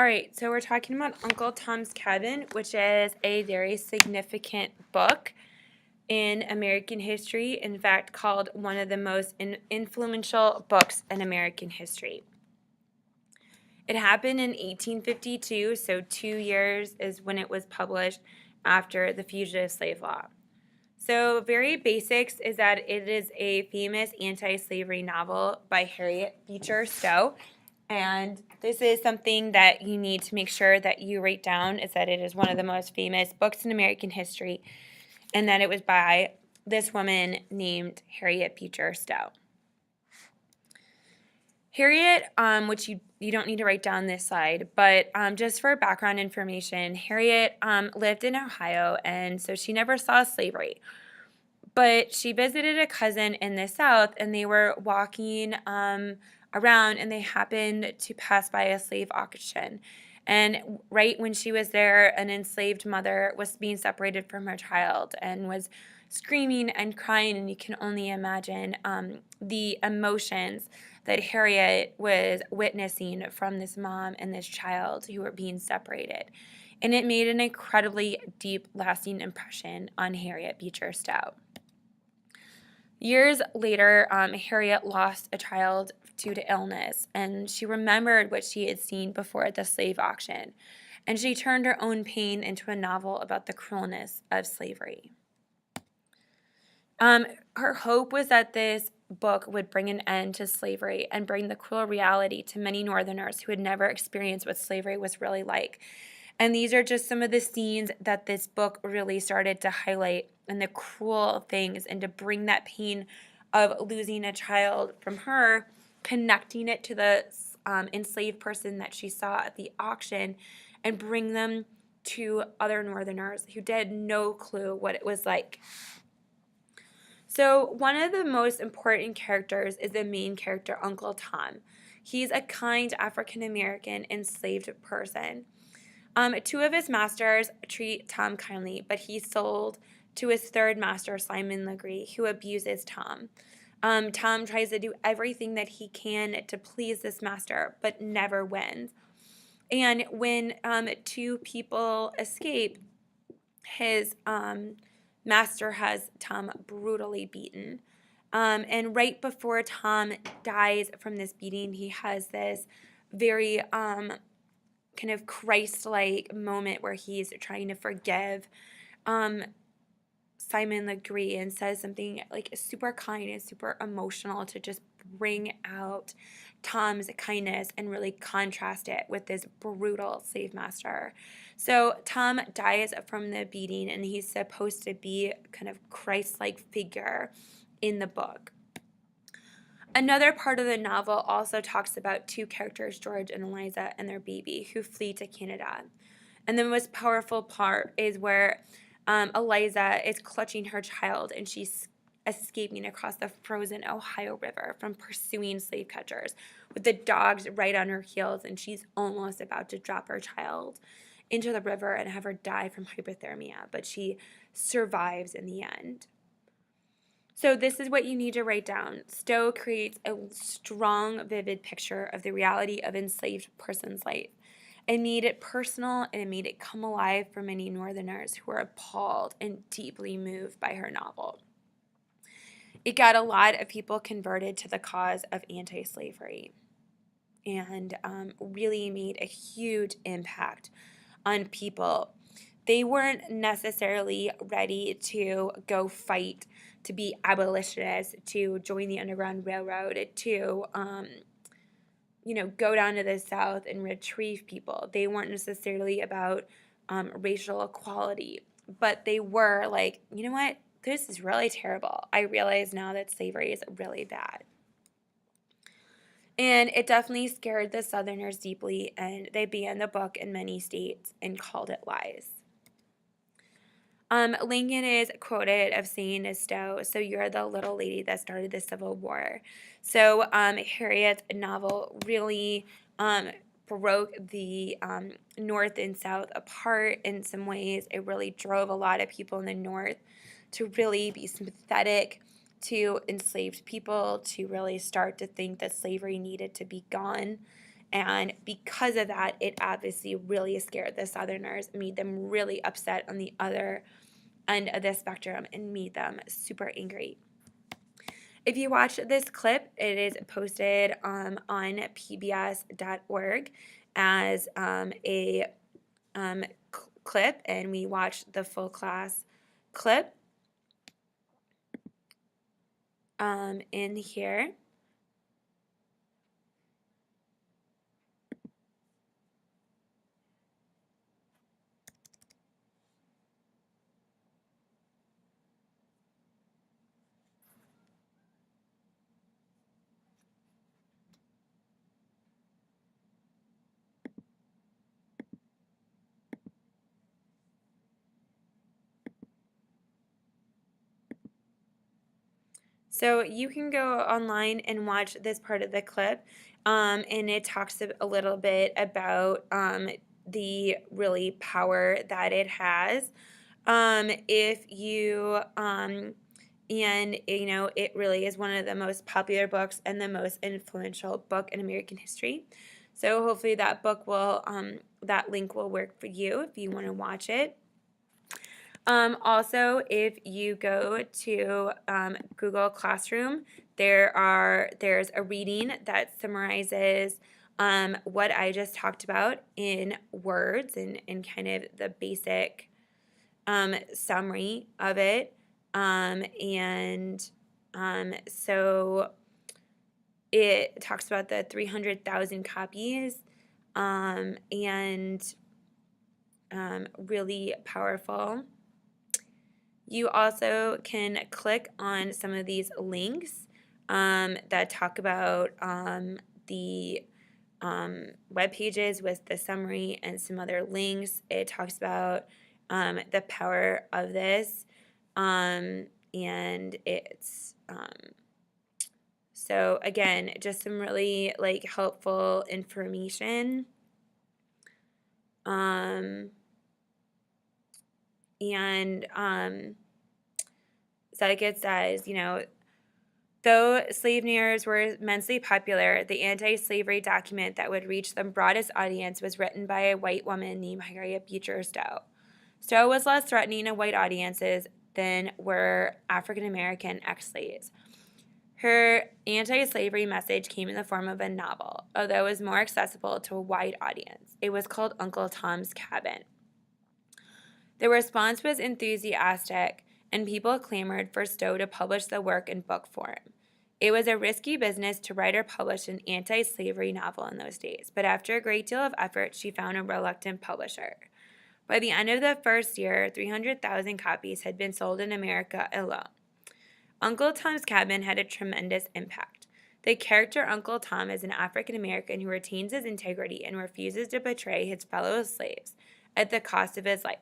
All right, so we're talking about Uncle Tom's Cabin, which is a very significant book in American history. In fact, called one of the most influential books in American history. It happened in 1852, so 2 years is when it was published after the Fugitive Slave Law. So, very basics is that it is a famous anti-slavery novel by Harriet Beecher Stowe. And this is something that you need to make sure that you write down, is that it is one of the most famous books in American history, and that it was by this woman named Harriet Beecher Stowe. Harriet, which you don't need to write down this slide, but just for background information, Harriet lived in Ohio, and so she never saw slavery. But she visited a cousin in the South, and they were walking around, and they happened to pass by a slave auction. And right when she was there, an enslaved mother was being separated from her child and was screaming and crying, and you can only imagine the emotions that Harriet was witnessing from this mom and this child who were being separated. And it made an incredibly deep, lasting impression on Harriet Beecher Stowe. Years later, Harriet lost a child due to illness, and she remembered what she had seen before at the slave auction, and she turned her own pain into a novel about the cruelness of slavery. Her hope was that this book would bring an end to slavery and bring the cruel reality to many Northerners who had never experienced what slavery was really like. And these are just some of the scenes that this book really started to highlight, and the cruel things, and to bring that pain of losing a child from her, connecting it to the enslaved person that she saw at the auction, and bring them to other Northerners who had no clue what it was like. So one of the most important characters is the main character, Uncle Tom. He's a kind African-American enslaved person. Two of his masters treat Tom kindly, but he's sold to his third master, Simon Legree, who abuses Tom. Tom tries to do everything that he can to please this master, but never wins. And when two people escape, his master has Tom brutally beaten. And right before Tom dies from this beating, he has this very kind of Christ-like moment where he's trying to forgive Simon Legree, and says something like super kind and super emotional to just bring out Tom's kindness and really contrast it with this brutal slave master. So Tom dies from the beating, and he's supposed to be kind of Christ-like figure in the book. Another part of the novel also talks about two characters, George and Eliza, and their baby, who flee to Canada. And the most powerful part is where Eliza is clutching her child, and she's escaping across the frozen Ohio River from pursuing slave catchers with the dogs right on her heels, and she's almost about to drop her child into the river and have her die from hypothermia, but she survives in the end. So this is what you need to write down. Stowe creates a strong, vivid picture of the reality of enslaved person's life. It made it personal, and it made it come alive for many Northerners who were appalled and deeply moved by her novel. It got a lot of people converted to the cause of anti-slavery, and really made a huge impact on people. They weren't necessarily ready to go fight to be abolitionists, to join the Underground Railroad, to go down to the South and retrieve people. They weren't necessarily about racial equality, but they were like, you know what? This is really terrible. I realize now that slavery is really bad. And it definitely scared the Southerners deeply, and they banned the book in many states and called it lies. Lincoln is quoted of saying to Stowe, "So you're the little lady that started the Civil War." So Harriet's novel really broke the North and South apart in some ways. It really drove a lot of people in the North to really be sympathetic to enslaved people, to really start to think that slavery needed to be gone. And because of that, it obviously really scared the Southerners, made them really upset on the other end of the spectrum, and made them super angry. If you watch this clip, it is posted on pbs.org as a clip, and we watched the full class clip in here. So you can go online and watch this part of the clip, and it talks a little bit about the really power that it has. If you and you know, it really is one of the most popular books and the most influential book in American history. So hopefully that book will that link will work for you if you want to watch it. Also, if you go to Google Classroom, there's a reading that summarizes what I just talked about in words and kind of the basic summary of it. So it talks about the 300,000 copies and really powerful. You also can click on some of these links that talk about the web pages with the summary and some other links. It talks about the power of this, and it's so again, just some really like helpful information. Zedekind says, you know, though slave narratives were immensely popular, the anti-slavery document that would reach the broadest audience was written by a white woman named Harriet Beecher Stowe. Stowe was less threatening to white audiences than were African American ex-slaves. Her anti-slavery message came in the form of a novel, although it was more accessible to a wide audience. It was called Uncle Tom's Cabin. The response was enthusiastic, and people clamored for Stowe to publish the work in book form. It was a risky business to write or publish an anti-slavery novel in those days, but after a great deal of effort, she found a reluctant publisher. By the end of the first year, 300,000 copies had been sold in America alone. Uncle Tom's Cabin had a tremendous impact. The character Uncle Tom is an African American who retains his integrity and refuses to betray his fellow slaves at the cost of his life.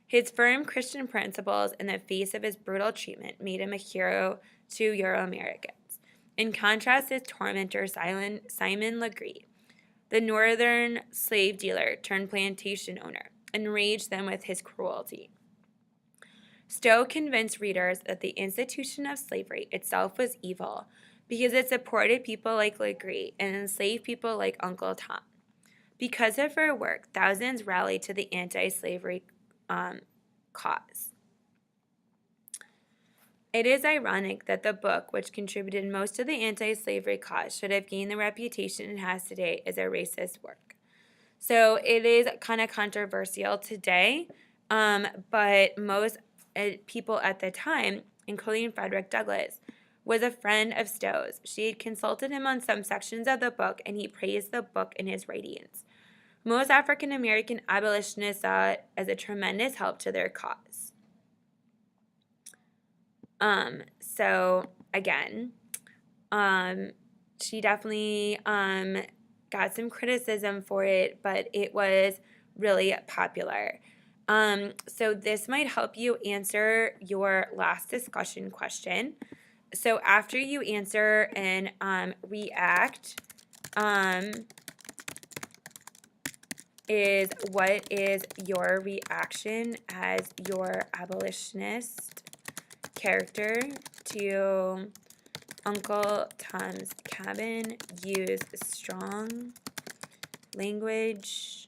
His firm Christian principles in the face of his brutal treatment made him a hero to Euro-Americans. In contrast, his tormentor, Simon Legree, the northern slave dealer turned plantation owner, enraged them with his cruelty. Stowe convinced readers that the institution of slavery itself was evil because it supported people like Legree and enslaved people like Uncle Tom. Because of her work, thousands rallied to the anti-slavery cause. It is ironic that the book, which contributed most to the anti-slavery cause, should have gained the reputation it has today as a racist work. So it is kind of controversial today, but most people at the time, including Frederick Douglass, was a friend of Stowe's. She had consulted him on some sections of the book, and he praised the book in his writings. Most African American abolitionists saw it as a tremendous help to their cause. So again, she definitely got some criticism for it, but it was really popular. So this might help you answer your last discussion question. So after you answer and react, is what is your reaction as your abolitionist character to Uncle Tom's Cabin? Use strong language.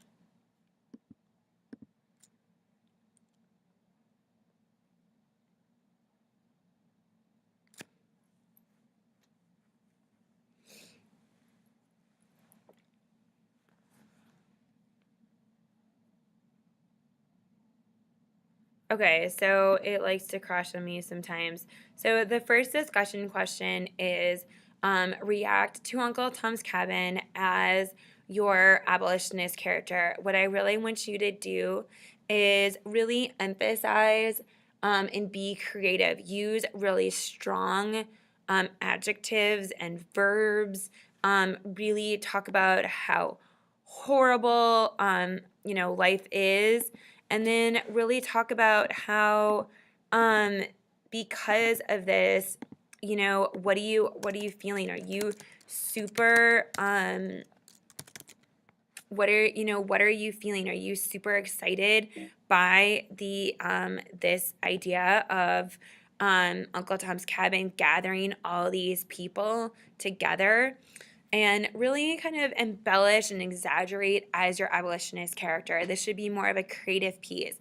Okay, so it likes to crash on me sometimes. So the first discussion question is react to Uncle Tom's Cabin as your abolitionist character. What I really want you to do is really emphasize and be creative. Use really strong adjectives and verbs. Really talk about how horrible life is, and then really talk about how because of this, what are you feeling? Are you super what are you feeling? Are you super excited by the this idea of Uncle Tom's Cabin gathering all these people together? And really kind of embellish and exaggerate as your abolitionist character. This should be more of a creative piece.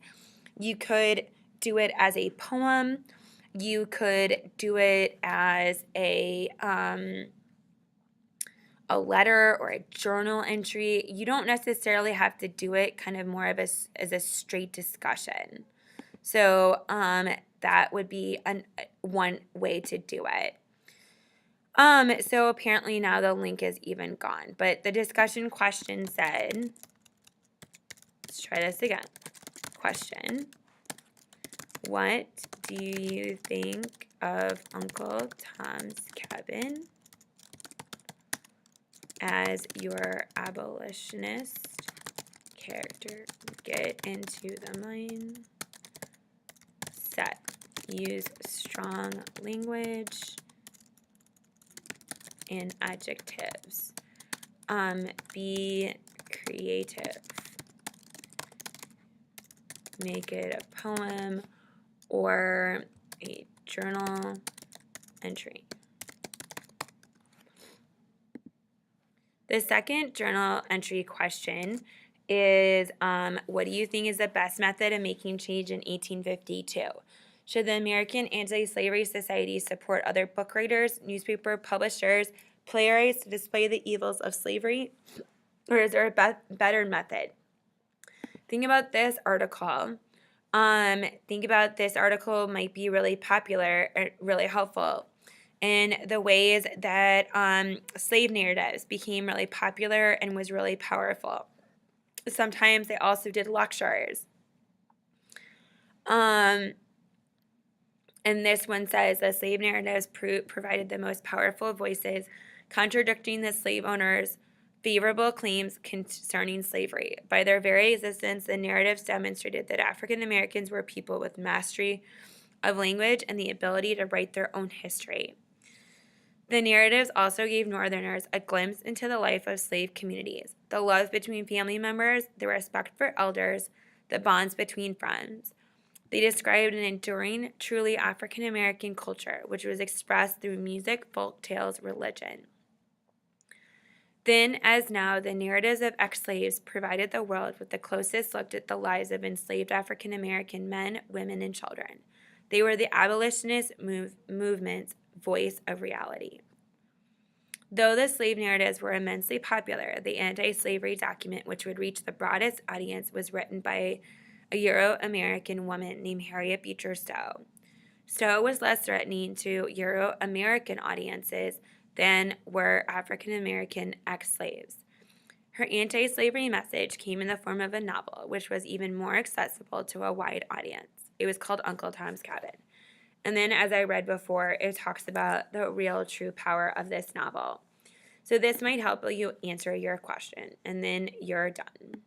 You could do it as a poem. You could do it as a letter or a journal entry. You don't necessarily have to do it kind of more of as a straight discussion. So that would be one way to do it. So apparently now the link is even gone. But the discussion question said, let's try this again. Question: what do you think of Uncle Tom's Cabin as your abolitionist character? Get into the mindset. Use strong language and adjectives. Be creative. Make it a poem or a journal entry. The second journal entry question is, what do you think is the best method of making change in 1852? Should the American Anti-Slavery Society support other book writers, newspaper publishers, playwrights to display the evils of slavery? Or is there a better method? Think about this article. Think about this article might be really popular, or really helpful in the ways that slave narratives became really popular and was really powerful. Sometimes they also did lectures. And this one says the slave narratives provided the most powerful voices contradicting the slave owners' favorable claims concerning slavery. By their very existence, the narratives demonstrated that African Americans were people with mastery of language and the ability to write their own history. The narratives also gave Northerners a glimpse into the life of slave communities, the love between family members, the respect for elders, the bonds between friends. They described an enduring, truly African American culture, which was expressed through music, folk tales, religion. Then, as now, the narratives of ex-slaves provided the world with the closest look at the lives of enslaved African American men, women, and children. They were the abolitionist movement's voice of reality. Though the slave narratives were immensely popular, the anti-slavery document, which would reach the broadest audience, was written by a Euro-American woman named Harriet Beecher Stowe. Stowe was less threatening to Euro-American audiences than were African-American ex-slaves. Her anti-slavery message came in the form of a novel, which was even more accessible to a wide audience. It was called Uncle Tom's Cabin. And then, as I read before, it talks about the real true power of this novel. So this might help you answer your question, and then you're done.